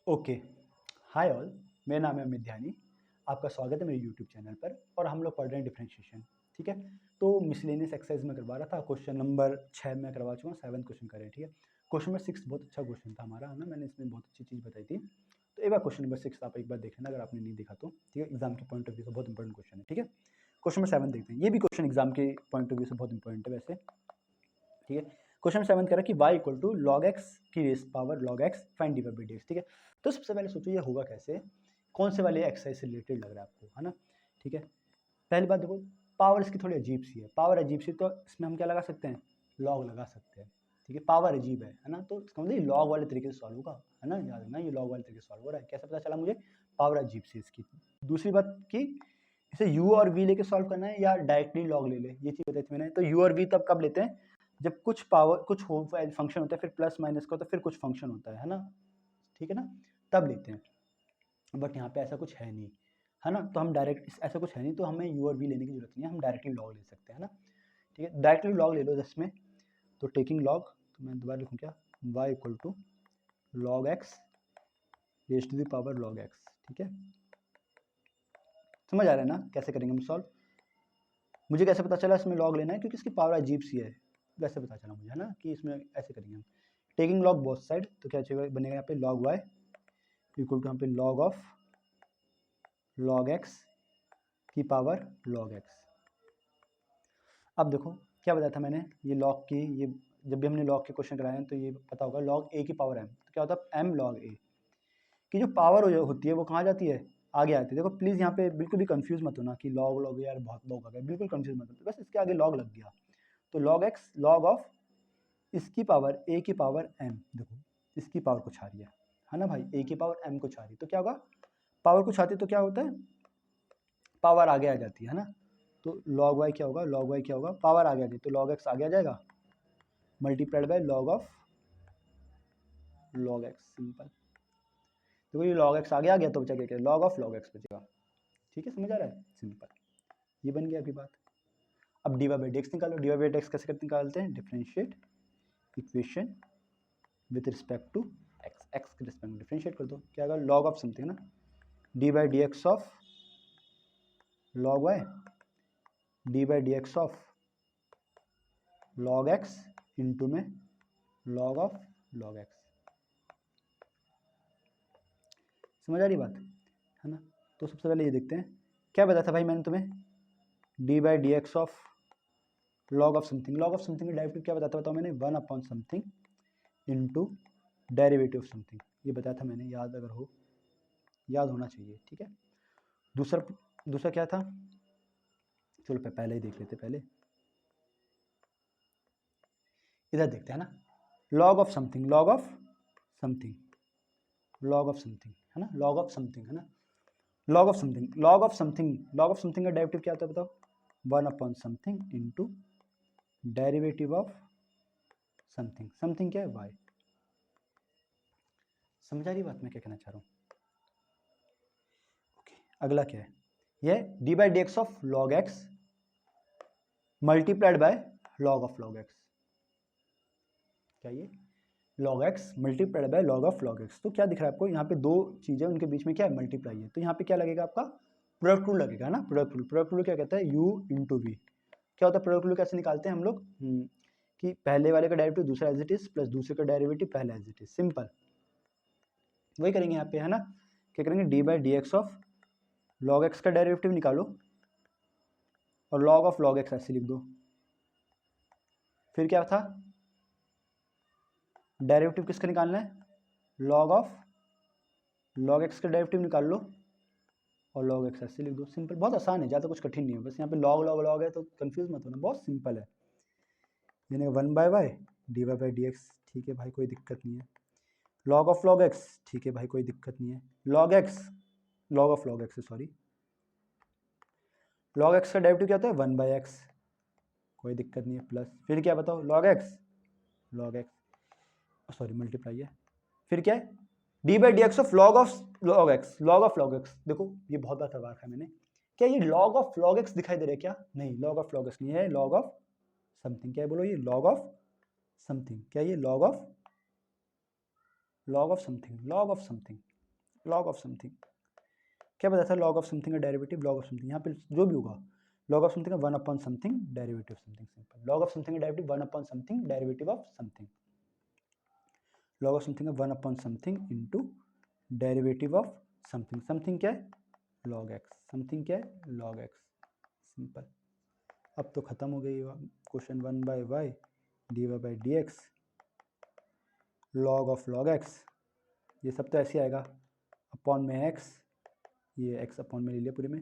Okay. Hi all. मेरा नाम है अमित ध्यानी। आपका स्वागत है मेरे यूट्यूब चैनल पर और हम लोग पढ़ रहे हैं डिफरेंशिएशन। ठीक है, तो मिसलेनियस एक्सरसाइज में करवा रहा था। क्वेश्चन नंबर 6 में करवा चुका हूँ, 7 क्वेश्चन करें। ठीक है, क्वेश्चन नंबर 6 बहुत अच्छा क्वेश्चन था हमारा, है ना। मैंने इसमें बहुत अच्छी चीज़ बताई थी। तो एक बार क्वेश्चन नंबर 6 आप एक बार देख लेना अगर आपने नहीं देखा तो। ठीक है, एग्जाम के पॉइंट ऑफ व्यू से बहुत इंपॉर्टेंट क्वेश्चन है। ठीक है, क्वेश्चन नंबर 7 देखते हैं। ये भी क्वेश्चन एग्जाम के पॉइंट ऑफ व्यू से बहुत इंपॉर्टेंट है वैसे। ठीक है, क्वेश्चन 7 कह रहा है कि y equal to log x की raise power log X find D by D x. ठीक है, तो सबसे पहले सोचो ये होगा कैसे, कौन से वाले एक्सरसाइज से रिलेटेड लग रहा है आपको, है ना। ठीक है, पहली बात देखो, पावर इसकी थोड़ी अजीब सी है। पावर अजीब सी तो इसमें हम क्या लगा सकते हैं, लॉग लगा सकते हैं। ठीक है, पावर अजीब है ना, तो इसका मतलब लॉग वाले तरीके से सॉल्व होगा, है ना। याद रखना ये लॉग वाले तरीके से सॉल्व हो रहा है। कैसे पता चला मुझे, पावर अजीब सी इसकी। दूसरी बात कि इसे u और v लेके सॉल्व करना है या डायरेक्टली लॉग ले ले, ये चीज़ बताई थी मैंने। तो u और v तब कब लेते हैं, जब कुछ पावर कुछ हो फंक्शन होता है, फिर प्लस माइनस का होता है, फिर कुछ फंक्शन होता है ना। ठीक है ना, तब लेते हैं। बट यहाँ पे ऐसा कुछ है नहीं, है ना। तो हम डायरेक्ट ऐसा कुछ है नहीं, तो हमें u और v लेने की जरूरत नहीं है, हम डायरेक्टली लॉग ले सकते हैं ना। ठीक है, डायरेक्टली लॉग ले लो जिसमें, तो टेकिंग लॉग, तो मैं दोबारा लिखूँ क्या, y equal to log x raise to the power log x. ठीक है, समझ आ रहा है ना कैसे करेंगे हम सॉल्व। मुझे कैसे पता चला इसमें लॉग लेना है, क्योंकि इसकी पावर अजीब सी है, वैसे पता चला मुझे, है ना, कि इसमें ऐसे करेंगे हम। टेकिंग लॉग बोथ साइड, तो क्या चाहिए बनेगा यहाँ पे लॉग वाई इक्वल टू यहाँ पे लॉग ऑफ लॉग एक्स की पावर लॉग एक्स। अब देखो क्या बताया था मैंने, ये लॉग की, ये जब भी हमने लॉग के क्वेश्चन कराए हैं तो ये पता होगा लॉग ए की पावर एम, तो क्या होता है एम लॉग ए की जो पावर होती है वो कहाँ जाती है, आगे आती है। देखो प्लीज़ यहाँ पे बिल्कुल भी कंफ्यूज मत होना कि लॉग लॉग यार बहुत लॉग आ गया, बिल्कुल कंफ्यूज मत होना, बस इसके आगे लॉग लग गया तो लॉग एक्स लॉग ऑफ इसकी पावर ए की पावर एम। देखो इसकी पावर कुछ आ रही है ना भाई, ए की पावर एम कुछ आ रही है, तो क्या होगा, पावर कुछ आती है तो क्या होता है, पावर आगे आ जाती है ना। तो log y क्या होगा, log y क्या होगा, पावर आगे आ जाती है, तो log x आगे आ जाएगा multiplied by log of log x। Simple, देखो ये log x आगे आ गया तो बचा क्या, log ऑफ log x बचेगा। ठीक है, समझ आ रहा है, सिंपल, ये बन गया अभी बात। अब D Y by D X निकालो। D Y by D x कैसे करते निकालते हैं, differentiate equation with respect to X, X के रिस्पेक्ट में डिफरेंशिएट कर दो, क्या होगा log ऑफ समथिंग ना, D by D X of log y D by D X of log x into में log ऑफ log x। समझ आ रही बात, है ना। तो सबसे पहले ये देखते हैं क्या बताया था भाई मैंने तुम्हें, D by D X of log of something. Log of something का डेरिवेटिव क्या बताता बताओ मैंने, 1 upon something into derivative of something, ये बताया था मैंने, याद अगर हो, याद होना चाहिए। ठीक है, दूसरा दूसरा क्या था, चलो पहले ही देख लेते, पहले इधर देखते हैं ना, log of something, log of something, log of something, है ना, लॉग ऑफ समथिंग, है ना, log of something, log of something, log of something का डेरिवेटिव क्या होता है बताओ, 1 upon something into derivative of something. Something क्या है, वाई। समझ आ रही बात मैं क्या कहना चाह रहा हूँ। ओके, अगला क्या है, यह D by D X of log x multiplied by log of log x. क्या ये log x multiplied by log of log x. तो क्या दिख रहा है आपको, यहाँ पे दो चीजें उनके बीच में क्या है, मल्टीप्लाई है, तो यहाँ पे क्या लगेगा आपका, प्रोडक्ट रूल लगेगा ना। प्रोडक्ट रूल, प्रोडक्ट रूल क्या कहता है, u इंटू वी। क्या होता है प्रोडक्ट रूल, कैसे निकालते हैं हम लोग, कि पहले वाले का डेरिवेटिव दूसरा एज इट इज प्लस दूसरे का डेरिवेटिव पहला एज इट इज। सिंपल, वही करेंगे यहाँ पे, है ना। क्या करेंगे, D by D X of log x का डेरिवेटिव निकालो और लॉग ऑफ लॉग एक्स ऐसे लिख दो। फिर क्या था, डेरिवेटिव किसका निकालना है, लॉग ऑफ लॉग एक्स का डेरिवेटिव निकाल लो और लॉग एक्स ऐसे लिख दो। सिंपल, बहुत आसान है, ज़्यादा कुछ कठिन नहीं है, बस यहाँ पे लॉग लॉग लॉग है तो कंफ्यूज मत होना, बहुत सिंपल है। यानी 1 by y d Y by D x, ठीक है भाई कोई दिक्कत नहीं है। लॉग ऑफ लॉग एक्स, ठीक है भाई कोई दिक्कत नहीं है। Log x, log of log x sorry, log x का डेरिवेटिव क्या होता है, 1 बाई एक्स, कोई दिक्कत नहीं है, प्लस फिर क्या बताओ, लॉग एक्स सॉरी मल्टीप्लाई है, फिर क्या है, D by D X of log x, log of log x. देखो ये बहुत बार करवा रखा है मैंने, क्या ये लॉग ऑफ लॉग एक्स दिखाई दे रहा है क्या, नहीं, लॉग ऑफ लॉग एक्स नहीं है, लॉग ऑफ समथिंग। क्या है बोलो, ये लॉग ऑफ समथिंग, क्या ये log of something, log of something. Log of something, क्या बताया था लॉग ऑफ समथिंग का डेरिवेटिव, लॉग ऑफ समथिंग, यहाँ पे जो भी होगा लॉग ऑफ समथिंग का 1 upon something derivative of something, simple. Log of something का derivative 1 upon something derivative of something, log of something का 1 upon something into derivative of something, something क्या है लॉग एक्स, समथिंग क्या है log x, simple. अब तो खत्म हो गई question 1 by y d Y by D x log of log x, ये सब तो ऐसे आएगा अपॉन में एक्स, ये एक्स अपॉन में ले लिया पूरे में,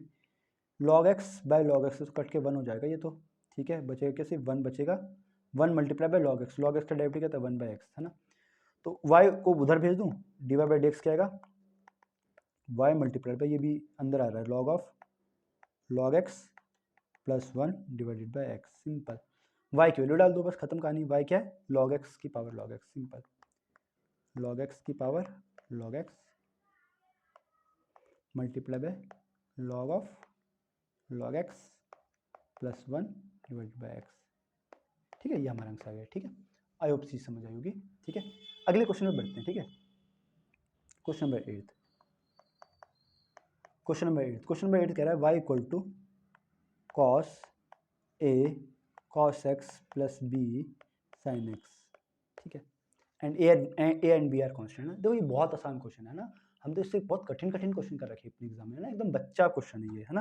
log x by log x तो कट के 1 हो जाएगा ये तो, ठीक है, बचेगा कैसे 1 बचेगा, 1 मल्टीप्लाई बाय लॉग एक्स का डेरिवेटिव क्या था 1 बाय एक्स है ना, तो y को उधर भेज दूँ, d Y by D x क्या आएगा y मल्टीप्लाई बाय, ये भी अंदर आ रहा है log of log x plus 1 divided by x, simple. y की वैल्यू डाल दो बस, खत्म कहानी। y क्या है लॉग एक्स की power log x, simple, log x की power log x multiply by log of log x plus 1 divided by x, ठीक है, ये हमारा आंसर आ गया, ठीक है। आई होप चीज समझ आई होगी, ठीक है। अगले क्वेश्चन में बढ़ते हैं, ठीक है। क्वेश्चन नंबर 8, क्वेश्चन नंबर 8 कह रहा है y equal to cos a cos x plus b sine x, ठीक है, and a and b are constant है। देखो ये बहुत आसान क्वेश्चन है ना, हम तो इससे बहुत कठिन क्वेश्चन कर रखे हैं अपने एग्जाम में ना, एकदम बच्चा क्वेश्चन है ये, है ना।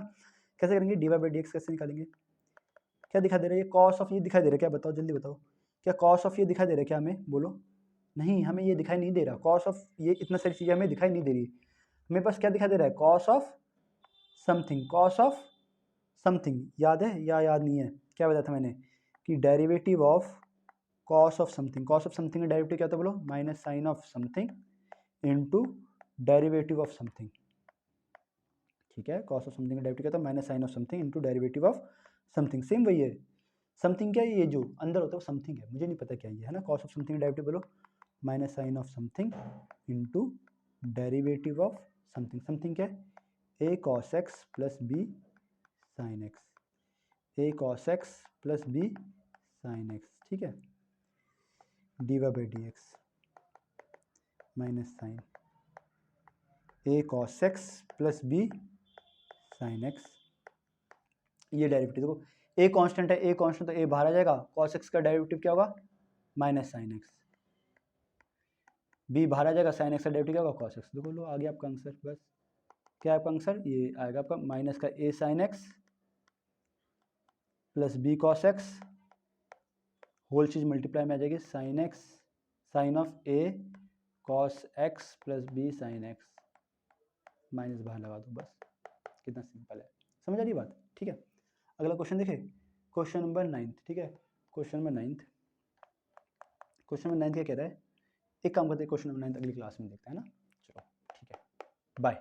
कैसे करेंगे, d Y by D x कैसे निकालेंगे, क्या दिखा दे रहा है ये कॉस ऑफ, ये दिखाई दे रहा है क्या, बताओ जल्दी बताओ, क्या कॉस ऑफ ये दिखाई दे रहा है क्या हमें, बोलो, नहीं हमें ये दिखाई नहीं दे रहा, कॉस ऑफ ये इतना सारी चीज़ें हमें दिखाई नहीं दे रही, हमें पास क्या दिखाई दे रहा है cos of something, cos of something, याद है या याद नहीं है, क्या बताया था मैंने कि derivative of cos of something, cos of something का डेरिवेटिव क्या था बोलो, minus sine of something into derivative of something, ठीक है, कॉस ऑफ समथिंग का डेरिवेटिव क्या था minus sine of something into derivative of something, same वही है। समथिंग क्या है, ये जो अंदर होता है वो समथिंग है, मुझे नहीं पता क्या ये है ना, कॉस ऑफ समथिंग का डेरिवेटिव बोलो minus sine of something into derivative of something, something क्या है a cos x plus b sine x, a cos x plus b sine x, ठीक है, d Y by D x minus sine a cos x plus b sine x, ये derivative देखो a constant है, a constant तो ए बाहर आ जाएगा, cos x का derivative क्या होगा माइनस साइन एक्स, बी बाहर आ जाएगा, साइन एक्स का डेरिवेटिव क्या होगा कॉस एक्स, देखो लो आ गया आपका आंसर, बस क्या है आपका आंसर, ये आएगा आपका माइनस का a sine x plus b cos x, whole चीज मल्टीप्लाई में आ जाएगी sine x sine of a cos x plus b sine x, minus बाहर लगा दो बस, कितना सिंपल है, समझ आ रही बात, ठीक है। अगला क्वेश्चन देखिए, क्वेश्चन नंबर 9, ठीक है, क्वेश्चन नंबर 9, क्वेश्चन नंबर 9 क्या कह रहा है, एक काम करते हैं क्वेश्चन नंबर 9 अगली क्लास में देखते हैं ना, चलो ठीक है, बाय।